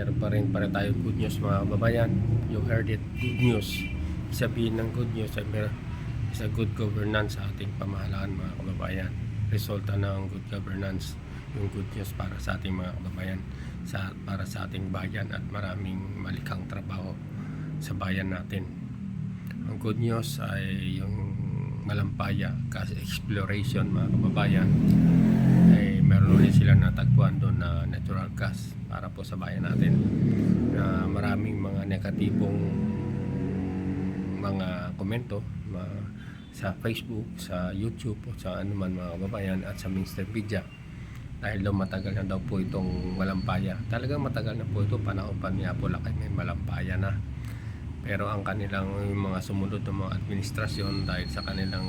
meron pa rin tayo good news mga kababayan. You heard it, good news. Sabihin ng good news ay meron sa good governance sa ating pamahalaan mga kababayan. Resulta ng good governance yung good news para sa ating mga kababayan, para sa ating bayan, at maraming malikhang trabaho sa bayan natin. Ang good news ay yung Malampaya gas exploration mga kababayan, ay meron ulit sila natagpuan doon na natural gas para po sa bayan natin. Maraming mga negatibong mga komento sa Facebook, sa YouTube o sa anuman mga kababayan, at sa mainstream media, dahil daw matagal na daw po itong Malampaya. Talagang matagal na po ito, panahon pa ni Apo Lakay may Malampaya na. Pero ang kanilang mga sumunod ng mga administrasyon, dahil sa kanilang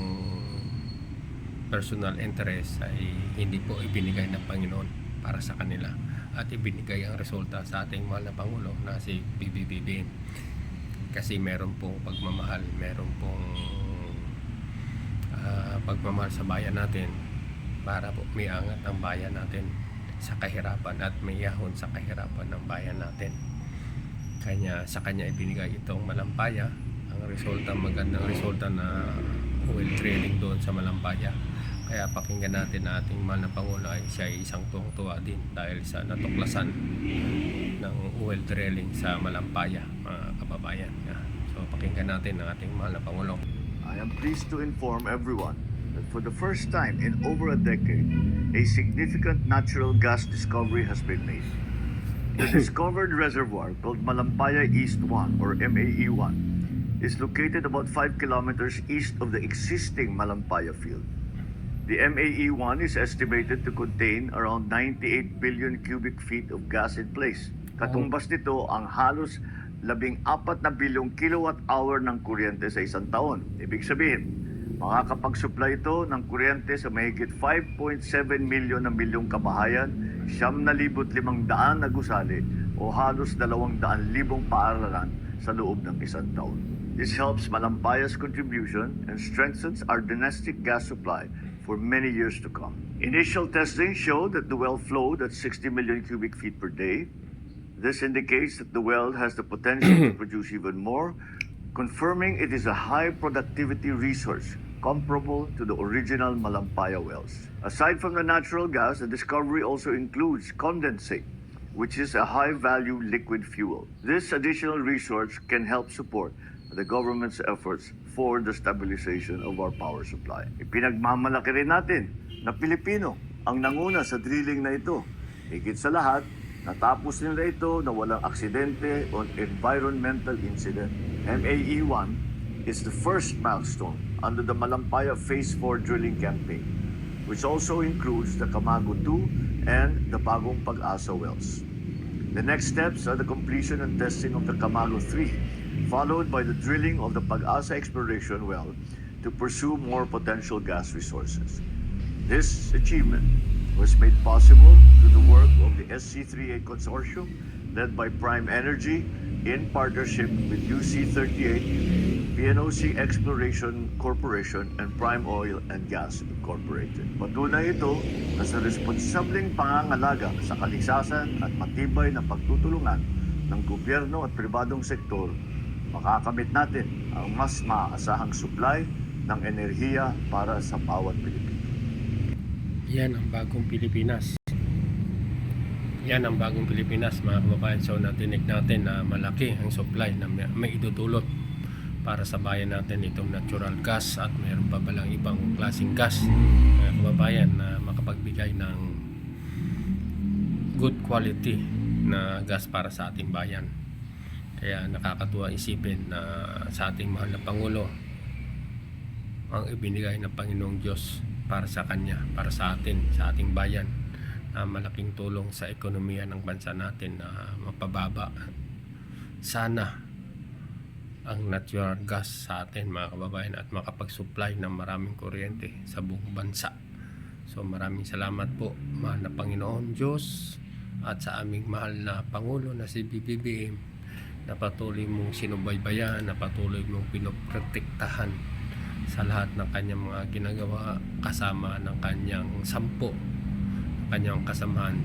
personal interest, ay hindi po ibinigay ng Panginoon para sa kanila, at ibinigay ang resulta sa ating mahal na Pangulo na si PBBM. Kasi meron pong pagmamahal, meron pong pagmamahal sa bayan natin, para po may angat ang bayan natin sa kahirapan at may yahon sa kahirapan ng bayan natin. Kanya sa kanya ibinigay itong Malampaya. Ang resulta, magandang resulta na oil drilling doon sa Malampaya. Kaya pakinggan natin na ating mahal na Pangulo ay siya ay isang tuwang-tuwa din dahil sa natuklasan ng oil drilling sa Malampaya mga kababayan. So pakinggan natin ang ating mahal na Pangulo. I am pleased to inform everyone that for the first time in over a decade, a significant natural gas discovery has been made. The discovered reservoir, called Malampaya East 1 or MAE-1, is located about 5 kilometers east of the existing Malampaya field. The MAE-1 is estimated to contain around 98 billion cubic feet of gas in place. Katumbas nito ang halos 14 na bilyong kilowatt-hour ng kuryente sa isang taon. Ibig sabihin, makakapag-supply ito ng kuryente sa mahigit 5.7 milyong kabahayan, 9,500 na gusali o halos 200,000 paaralan sa loob ng isang taon. This helps Malampaya's contribution and strengthens our domestic gas supply for many years to come. Initial testing showed that the well flowed at 60 million cubic feet per day. This indicates that the well has the potential to produce even more, confirming it is a high productivity resource comparable to the original Malampaya wells. Aside from the natural gas, the discovery also includes condensate, which is a high-value liquid fuel. This additional resource can help support the government's efforts for the stabilization of our power supply. Ipinagmamalaki rin natin na Pilipino ang nanguna sa drilling na ito. Higit sa lahat, natapos nila ito na walang aksidente o environmental incident. MAE-1 is the first milestone under the Malampaya Phase 4 drilling campaign, which also includes the Camago 2 and the Bagong Pag-asa wells. The next steps are the completion and testing of the Camago 3, followed by the drilling of the Pag-asa exploration well to pursue more potential gas resources. This achievement was made possible through the work of the SC38 Consortium led by Prime Energy in partnership with UC38, PNOC Exploration Corporation, and Prime Oil and Gas Incorporated. Patunay ito na sa responsableng pangangalaga sa kaligsasan at matibay na pagtutulungan ng gobyerno at pribadong sektor, makakamit natin ang mas maaasahang supply ng enerhiya para sa bawat Pilipino. Yan ang bagong Pilipinas. Yan ang bagong Pilipinas mga kababayan. So natinig natin na malaki ang supply na may idudulot para sa bayan natin itong natural gas, at mayroon pa balang ibang klaseng gas mga kababayan na makapagbigay ng good quality na gas para sa ating bayan. Kaya nakakatuwa isipin na sa ating mahal na Pangulo ang ibinigay ng Panginoong Diyos para sa Kanya, para sa atin, sa ating bayan, na malaking tulong sa ekonomiya ng bansa natin na mapababa sana ang natural gas sa atin mga kababayan, at makapag-supply ng maraming kuryente sa buong bansa. So maraming salamat po mahal na Panginoon Diyos, at sa aming mahal na Pangulo na si BBM, na patuloy mong sinubaybayan, na patuloy mong pinoprotektahan sa lahat ng kanyang mga ginagawa, kasama ng kanyang 10 kanyang kasamahan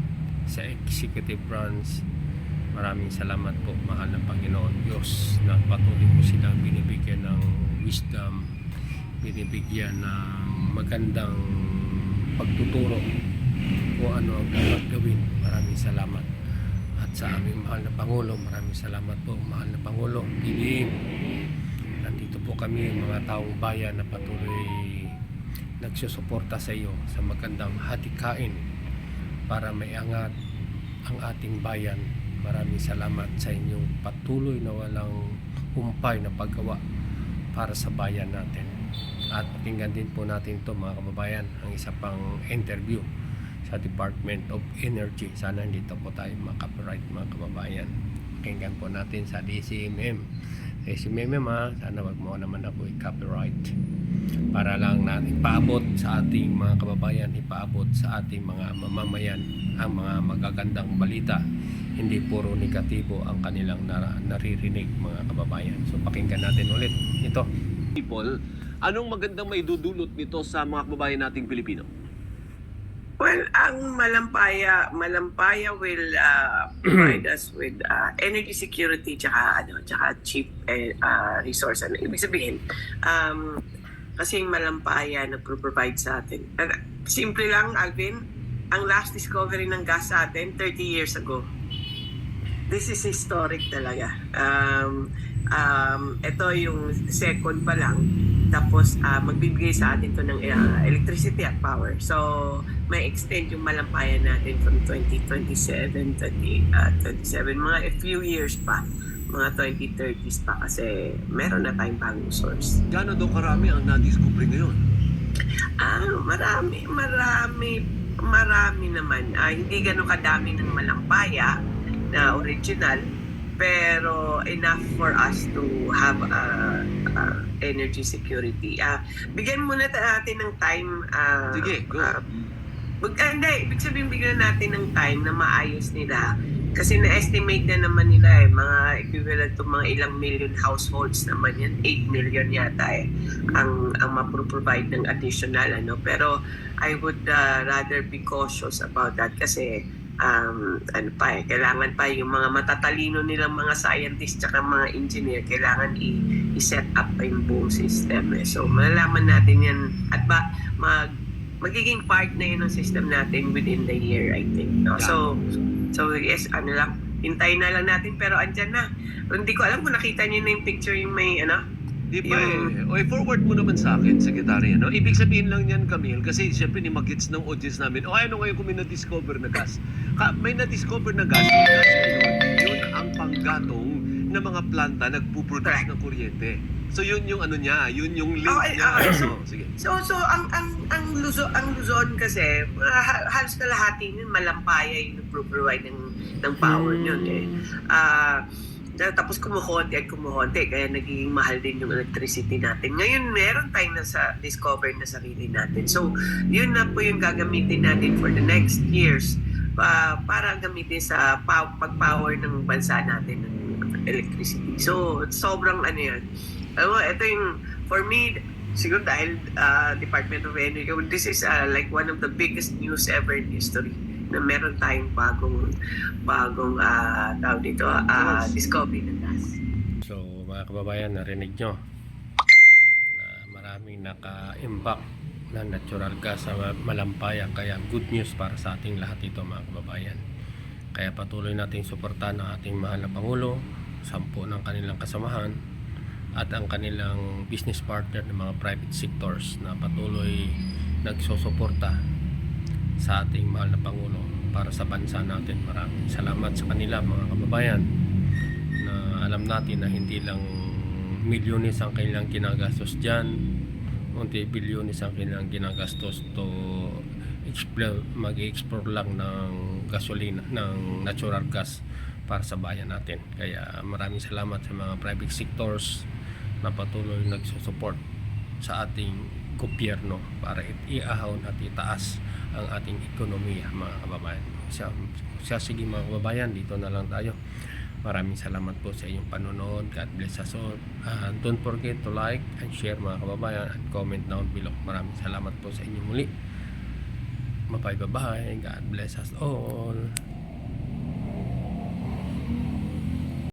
sa executive branch, Maraming salamat po, mahal na Panginoon Diyos, na patuloy mo silang binibigyan ng wisdom, binibigyan ng magandang pagtuturo kung ano ang dapat gawin. Maraming salamat. At sa aming mahal na Pangulo, maraming salamat po, mahal na Pangulo, PBBM. Nandito po kami, mga taong bayan, na patuloy nagsusuporta sa iyo sa magandang hatikain para maiangat ang ating bayan. Maraming salamat sa inyong patuloy na walang humpay na paggawa para sa bayan natin. At pakinggan din po natin ito, mga kababayan, ang isa pang interview sa Department of Energy. Sana hindi po tayo makapiright, mga kababayan. Pakinggan po natin sa DCMM. DCMM, sana wag mo naman ako i-copyright, para lang natin ipaabot sa ating mga kababayan, ipaabot sa ating mga mamamayan ang mga magagandang balita, hindi puro negatibo ang kanilang naririnig, mga kababayan. So pakinggan natin ulit ito. People, anong magandang may dudulot nito sa mga kababayan nating Pilipino? Well, ang Malampaya will provide us with energy security tsaka cheap resource. Ano ibig sabihin? Kasi yung Malampaya nagpo-provide sa atin. Simple lang, Alvin, ang last discovery ng gas sa atin 30 years ago. This is historic talaga. Ito yung second pa lang. Tapos magbibigay sa atin to ng electricity at power. So may extend yung Malampayan natin from 2027, 27, mga a few years pa, mga 2030s pa, kasi meron na tayong bagong source. Gano'n daw karami ang na-discover ngayon? Marami naman. Hindi ganun kadami ng Malampaya na original, pero enough for us to have energy security. Bigyan muna natin ng time. Sige, go. Hindi, ibig sabihin bigyan natin ng time na maayos nila. Kasi na-estimate na naman nila mga equivalent to mga ilang million households naman yan. 8 million yata ang mapro-provide ng additional. Pero I would rather be cautious about that kasi kailangan pa yung mga matatalino nilang mga scientists at mga engineer, kailangan i-set up pa yung buong system. So malalaman natin yan at magiging part na yun ng system natin within the year, I think. No? Yeah. So yes, hintayin na lang natin, pero andyan na. Hindi ko alam kung nakita niyo na yung picture yung may Di pa forward mo naman sa akin, Secretary. Ibig sabihin lang yan, Camille, kasi siyempre ni magets ng audience namin, ano ngayon kung may na-discover na gas? May na-discover na gas, yung gas ngayon, yun ang panggatong na mga planta nagpuproduce ng kuryente. So yun yung yun yung link niya. Sige. So ang Luzon kasi halos kalahati yun Malampaya yung nagpo-provide ng power yun tapos kumukonti kaya nagiging mahal din yung electricity natin. Ngayon meron tayong discover na sarili natin. So yun na po yung gagamitin natin for the next years para gamitin sa pag-power ng bansa natin ng electricity. So sobrang yan. Ito yung, for me, siguro dahil Department of Energy, this is like one of the biggest news ever in history na meron tayong bagong tawag dito, discovery ng gas. So mga kababayan, narinig nyo na maraming naka-impact na natural gas sa Malampaya. Kaya good news para sa ating lahat ito, mga kababayan. Kaya patuloy nating suportahan ang ating mahal na Pangulo, 10 ng kanilang kasamahan, at ang kanilang business partner ng mga private sectors na patuloy nagsusuporta sa ating mahal na Pangulo para sa bansa natin. Maraming salamat sa kanila, mga kababayan, na alam natin na hindi lang milyones ang kanilang ginagastos dyan, kundi bilyones ang kanilang ginagastos to mag-explore lang ng gasolina, ng natural gas para sa bayan natin. Kaya maraming salamat sa mga private sectors na patuloy nagsusupport sa ating gobyerno para iahon at itaas ang ating ekonomiya, mga kababayan. Sige mga kababayan, dito na lang tayo. Maraming salamat po sa inyong panonood. God bless us all. Don't forget to like and share, mga kababayan, and comment down below. Maraming salamat po sa inyo muli. Bye-bye. God bless us all.